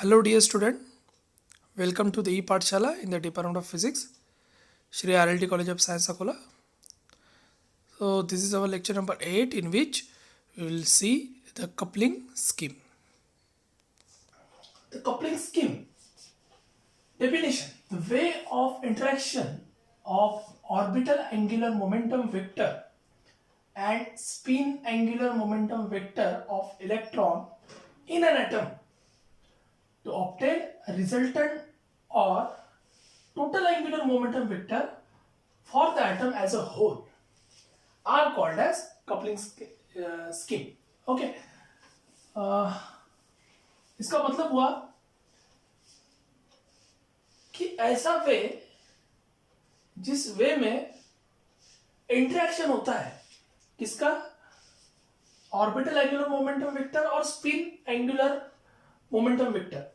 Hello, dear student. Welcome to the e-Pathshala in the Department of Physics, Shri RLT College of Science, Akola. So, this is our lecture number 8, in which we will see the coupling scheme. The coupling scheme definition: the way of interaction of orbital angular momentum vector and spin angular momentum vector of electron in an atom to obtain a resultant or total angular momentum vector for the atom as a whole are called as coupling scheme. Okay. इसका मतलब हुआ कि ऐसा वे जिस वे में interaction होता है किसका, ऑर्बिटल एंगुलर मोमेंटम वेक्टर और spin angular momentum vector.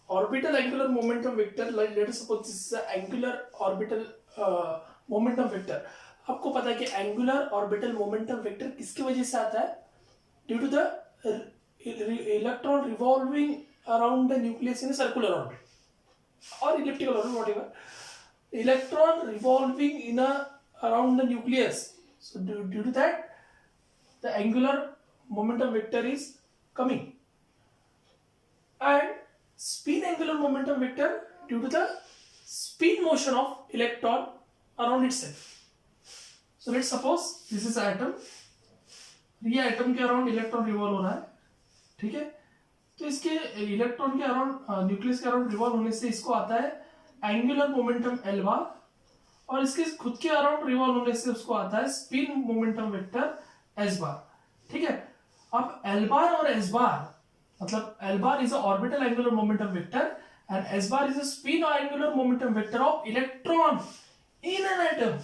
Orbital angular momentum vector, late us suppose this is angular orbital momentum vector. आपको पता है कि एंगुलर ऑर्बिटल मोमेंटम वेक्टर किसकी वजह से आता है? Due to the electron revolving around the nucleus in circular orbit or elliptical orbit, whatever. Electron revolving in around the nucleus. So due to that, the angular momentum vector is coming, and spin angular momentum vector due to the spin motion of electron around itself. So let's suppose this is atom. ये atom के around electron revolve हो रहा है, ठीक है. तो इसके electron के अराउंड न्यूक्लियस के अराउंड रिवॉल्व होने से इसको आता है एंगुलर मोमेंटम एल बार, और इसके खुद के अराउंड रिवॉल्व होने से उसको आता है spin momentum vector s bar. ठीक है. अब एल बार और एस बार, मतलब l bar is a orbital angular momentum vector and s bar is a spin angular momentum vector of electron in an atom.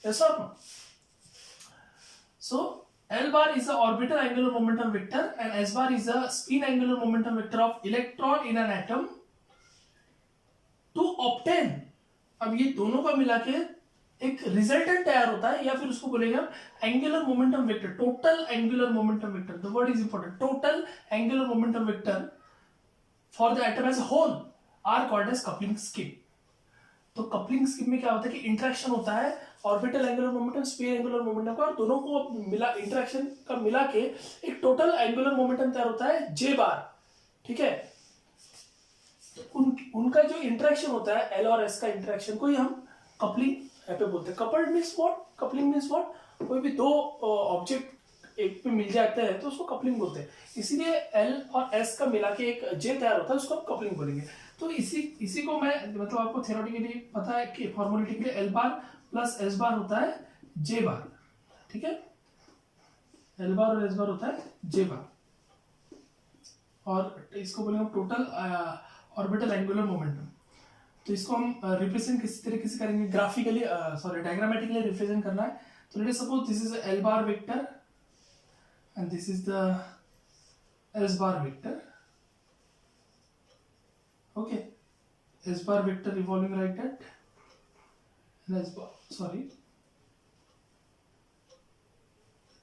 Yes और no? So L bar is the orbital angular momentum vector and S bar is the spin angular momentum vector of electron in an atom. To obtain, अब ये दोनों का मिला के एक resultant तैयार होता है, या फिर उसको बोलेंगे angular momentum vector, total angular momentum vector. The word is important. Total angular momentum vector for the atom as whole are called as coupling scheme. तो कपलिंग स्कीम में क्या होता है कि इंटरेक्शन होता है orbital angular momentum spin angular momentum का, और दोनों को मिला इंटरेक्शन का मिला के एक टोटल एंगुलर मोमेंटम तैयार होता है जे बार. ठीक है. तो उनका जो इंटरेक्शन होता है एल और एस का इंटरेक्शन को ही हम कपलिंग पे बोलते हैं. Coupled means what? Coupling means what? कोई भी दो ऑब्जेक्ट एक पे मिल जाते हैं तो उसको कपलिंग बोलते हैं. इसीलिए एल और एस का मिला के एक जे तैयार होता है, उसको हम कपलिंग बोलेंगे. तो इसी को मैं मतलब आपको थ्योरेटिकली पता है कि फॉर्मुलेटिकली एल बार प्लस एस बार होता है जे बार. ठीक है. एल बार और एस बार होता है जे बार, और इसको बोलेंगे टोटल ऑर्बिटल एंगुलर मोमेंटम. तो इसको हम रिप्रेजेंट किस तरीके से करेंगे? ग्राफिकली, सॉरी डायग्रामेटिकली रिप्रेजेंट करना है. तो late us suppose this is L bar vector and this is the S bar vector. Okay, S bar vector revolving like that, and S bar, sorry,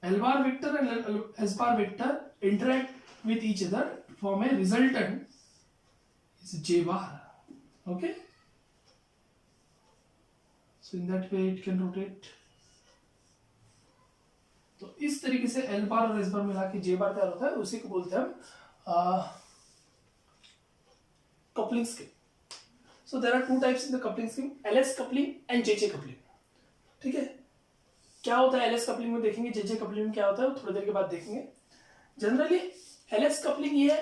L bar vector and S bar vector interact with each other to form a resultant is J bar. Okay, so in that way it can rotate. तो इस तरीके से L bar और S bar मिला के J bar तैयार होता है, उसी को बोलते हैं हम coupling scheme. So there are two types in the coupling scheme, LS coupling and JJ coupling. ठीक है. क्या होता है LS coupling में देखेंगे, JJ coupling में क्या होता है थोड़ी देर के बाद देखेंगे. जनरली LS coupling ये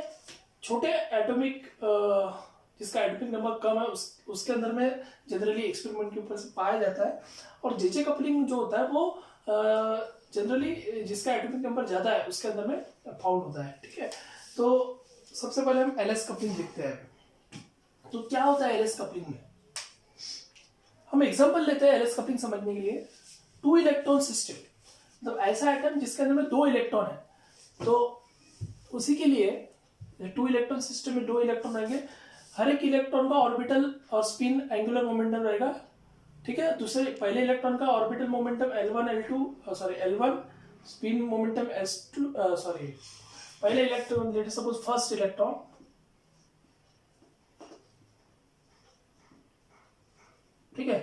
छोटे एटॉमिक, जिसका एटॉमिक नंबर कम है उसके अंदर में जनरली एक्सपेरिमेंट के ऊपर से पाया जाता है. और JJ coupling जो होता है वो जनरली जिसका एटॉमिक नंबर ज्यादा है उसके अंदर में फाउंड होता है. ठीक है. तो सबसे पहले हम LS coupling देखते हैं. तो क्या होता है एलएस कपलिंग में? हम एग्जांपल लेते हैं एलएस कपलिंग समझने के लिए. टू इलेक्ट्रॉन सिस्टम, मतलब ऐसा एटम जिसके अंदर में दो इलेक्ट्रॉन है. तो उसी के लिए टू इलेक्ट्रॉन सिस्टम में दो इलेक्ट्रॉन रहेंगे. हर एक इलेक्ट्रॉन का ऑर्बिटल और स्पिन एंगुलर मोमेंटम रहेगा. ठीक है. दूसरे पहले इलेक्ट्रॉन का orbital momentum L1 L2, sorry L1, spin momentum S2, sorry पहले electron, let us suppose first electron ठीक है,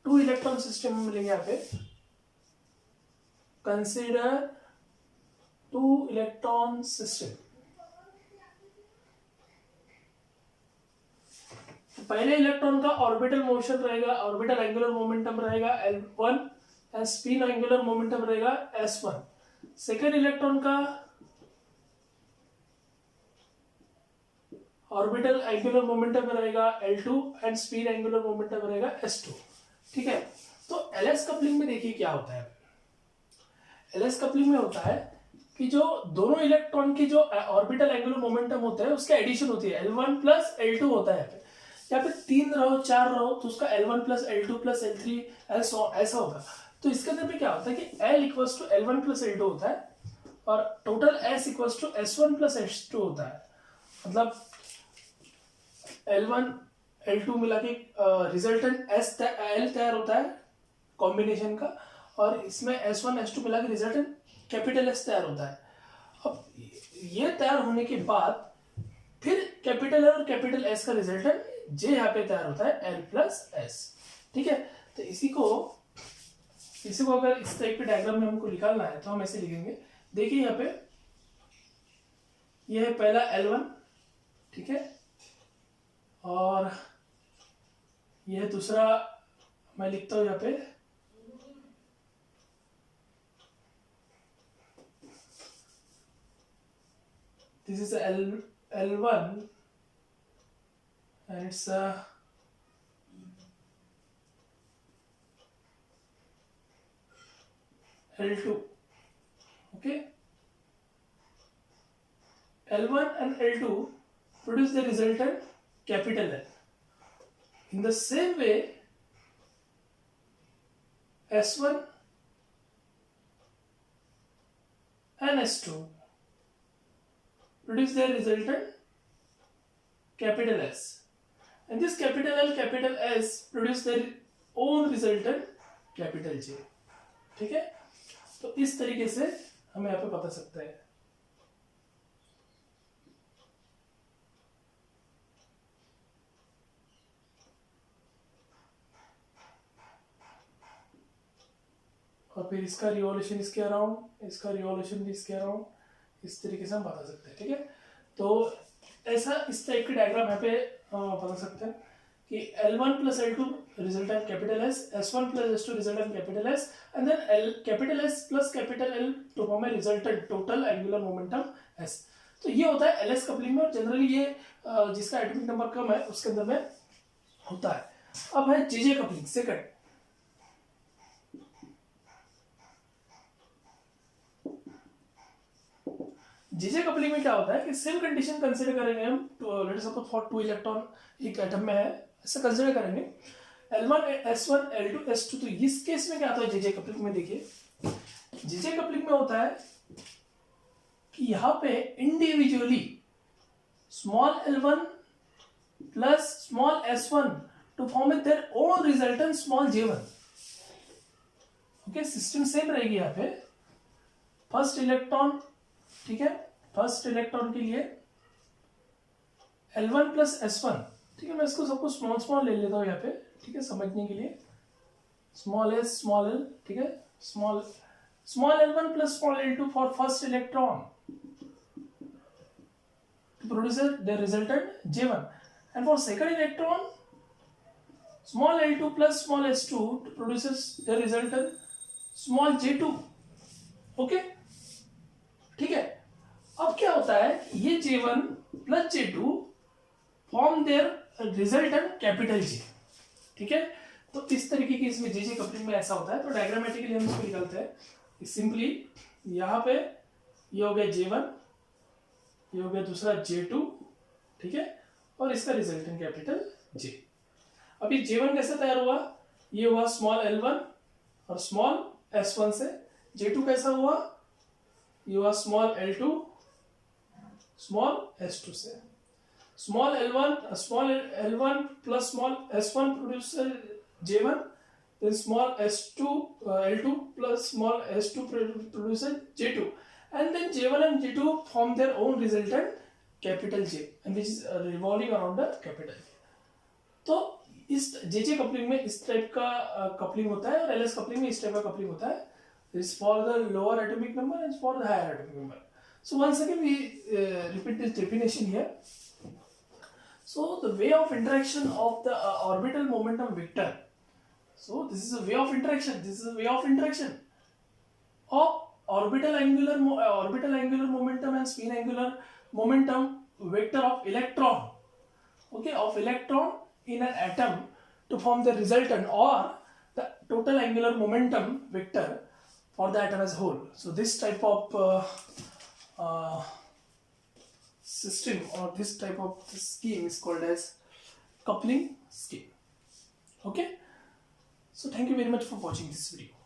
2 इलेक्ट्रॉन सिस्टम मिलेंगे यहाँ पे। Consider 2 electron system. पहले इलेक्ट्रॉन का ऑर्बिटल मोशन रहेगा, ऑर्बिटल एंगुलर मोमेंटम रहेगा L1 and spin angular momentum रहेगा S1। सेकेंड इलेक्ट्रॉन का ऑर्बिटल एंगुलर मोमेंटम रहेगा L2 and spin angular momentum रहेगा S2। ठीक है, तो एलएस कपलिंग में देखिए क्या होता है। एलएस कपलिंग में होता है कि जो दोनों इलेक्ट्रॉन की जो ऑर्बिटल एंगुलर मोमेंटम होता है उसका एडिशन होती है, L1 प्लस L2 होता है। यहाँ पे 3 रहो 4 रहो तो उसका L1 plus L2 plus L3 ऐसा होगा। तो इसके अंदर में क्या होता है कि L equals to L1 plus L2 होता है और total S equals to S1 plus S2 होता है। मतलब L1 L2 मिला के रिजल्टेंट L तैयार होता है कॉम्बिनेशन का, और इसमें S1 S2 मिला के रिजल्टेंट कैपिटल S तैयार होता है। अब ये तैयार होने के बाद फिर कैपिटल L और कैपिटल S का रिजल्टेंट J यहाँ पे तैयार होता है L प्लस S। ठीक है, तो इसी को अगर इस टाइप के डायग्राम में हमको निकालना है तो हम ऐसे लिखेंगे। देखिए यहाँ पे यह है पहला L1, ठीक है, और यह दूसरा मैं लिखता हूं यहाँ पे this is L1 and it's L2, okay. L1 and L2 produce the resultant capital L. In the same way, S1 and S2 produce their resultant capital S, and this capital L, capital S produce their own resultant capital J। ठीक है, तो इस तरीके से हमें यहाँ पे बता सकते हैं। और फिर इसका रिवॉल्यूशन इसके अराउंड, इसका रिवॉल्यूशन भी इसके अराउंड, इस तरीके से हम बता सकते हैं। ठीक है, तो ऐसा इस टाइप के डायग्राम यहाँ पे बता सकते हैं कि L1 plus L2 resultant capital S, S1 plus S2 resultant capital S, and then L capital S plus capital L to form a resultant total angular momentum S। तो ये होता है एलएस कपलिंग में, और जनरली ये जिसका atomic number कम है उसके अंदर में होता है। अब है JJ coupling second. JJ coupling में क्या होता है कि सेम कंडीशन कंसीडर करेंगे हम, late us suppose for 2 electron एक एटम में है, ऐसे कंसीडर करेंगे L1 S1 L2 S2। तो इस केस में क्या होता है जेजे कपलिंग में, देखिए जेजे कपलिंग में होता है कि यहां पे individually small L1 plus small S1 to form their own resultant small J1। Okay, system same रहेगी यहाँ पे। फर्स्ट इलेक्ट्रॉन, ठीक है, फर्स्ट इलेक्ट्रॉन के लिए L1 प्लस S1, ठीक है, मैं इसको सबको स्मॉल स्मॉल ले लेता हूँ यहाँ पे, ठीक है, समझने के लिए। स्मॉल s स्मॉल l, ठीक है, small L1 plus small L2 for first electron to produce the resultant J1, and for second electron small L2 plus small S2 produces the resultant small J2। Okay, ठीक है। अब क्या होता है, ये J1 plus J2 form their resultant capital J। ठीक है, तो इस तरीके की इसमें जेजे कपलिंग में ऐसा होता है। तो डायग्रामेटिकली हम इसको निकालते हैं सिंपली। यहाँ पे ये हो गया J1, ये हो गया दूसरा J2, ठीक है, और इसका रिजल्टेंट कैपिटल J। अब ये J1 कैसे तैयार हुआ, ये हुआ स्मॉल L1 और स्मॉल S1 से। J2 कैसा हुआ, ये हुआ स्मॉल L2 स्मॉल S2 से। Small L1 plus small S1 produce J1, then small L2 plus small S2 produces J2, and then J1 and J2 form their own resultant capital J, and which is revolving around the capital J। तो इस JJ coupling में इस type का coupling होता है और LS coupling में इस टाइप का कपलिंग होता है. This is for the lower atomic number and for the higher atomic number. So once again we repeat this definition here. So the way of interaction of the orbital momentum vector. So this is a way of interaction. This is a way of interaction of orbital angular momentum and spin angular momentum vector of electron. Okay, of electron in an atom to form the resultant or the total angular momentum vector for the atom as a whole. So this type of system or this type of scheme is called as coupling scheme. Okay, so thank you very much for watching this video.